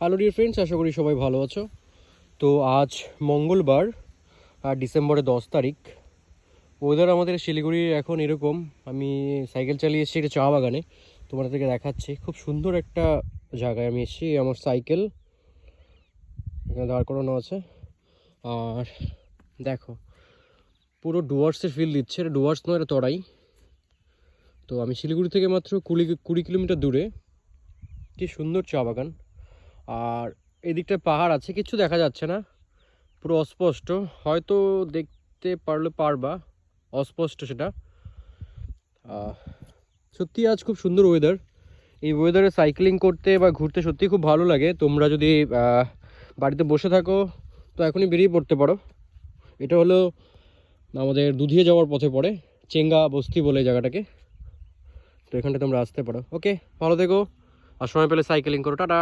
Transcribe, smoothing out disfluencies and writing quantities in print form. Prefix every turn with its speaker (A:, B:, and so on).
A: Hello dear friends, আশা করি সবাই ভালো আছো। তো আজ মঙ্গলবার আর ডিসেম্বরের 10 তারিখ। ওয়েদার আমাদের শিলিগুড়ির এখন এরকম। আমি সাইকেল চালিয়ে এসেছি একটা চা বাগানে, তোমাদেরকে দেখাচ্ছি। খুব সুন্দর একটা জায়গায় আমি এসেছি। আমার সাইকেল এখানে দাঁড় করানো আছে। আর দেখো, পুরো ডুয়ার্সের ফিল দিচ্ছে। এটা ডুয়ার্স নয়, এটা তরাই। তো আমি শিলিগুড়ি থেকে মাত্র 20 কিলোমিটার দূরে। কি সুন্দর চা বাগান। আর এদিকটায় পাহাড় আছে, কিছু দেখা যাচ্ছে না, পুরো অস্পষ্ট। হয়তো দেখতে পারলে পারবা, অস্পষ্ট সেটা। সত্যি আজ খুব সুন্দর ওয়েদার। এই ওয়েদারে সাইক্লিং করতে বা ঘুরতে সত্যি খুব ভালো লাগে। তোমরা যদি বাড়িতে বসে থাকো তো এখনই বেরিয়ে পড়তে পারো। এটা হলো আমাদের দুধিয়া যাওয়ার পথে পড়ে, চেঙ্গা বস্তি বলে জায়গাটাকে। তো এখানটা তোমরা আসতে পারো। ওকে, ভালো থেকো, আর সময় পেলে সাইক্লিং করো। টাটা।